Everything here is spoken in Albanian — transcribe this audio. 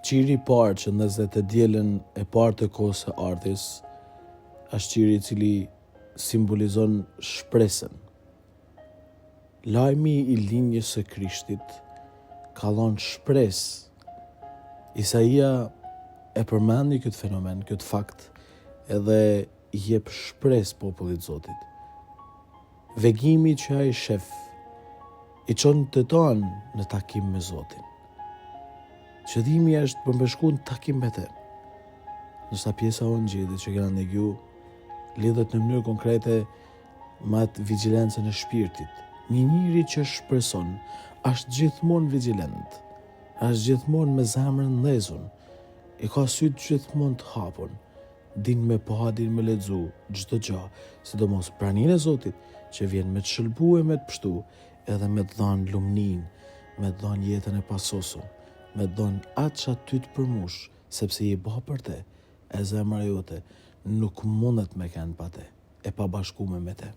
Qiri i parë që ndezet e dielën e parë të kohës së ardhjes, është qiri i cili simbolizon shpresën. Lajmi i linjës së Krishtit ka dhënë shpresë. Isaia e përmendi këtë fenomen, këtë fakt, edhe i jep shpresë popullit Zotit. Vegimi që ai shef i çon të tonë në takim me Zotin. Qëllimi është përmbëshku në takim me të. Nështë pjesa o në gjithë që kena ndegju lidhet në mënyrë konkrete me atë vigilencën e shpirtit. Një njeri që shpreson është gjithmonë vigilent, është gjithmonë me zemrën ndezur, i ka sytë gjithmonë të hapur, din me pa, din me lexu çdo gjë, sidomos praninë e Zotit që vjen me të shëlbu e me të pështu, edhe me të dhanë lumnin, me të dhanë jetën e pasosur, me të dhanë atë që aty të përmush, sepse i ba për te, e zemra jote nuk mundet me kënë pa te, e pa bashkume me te.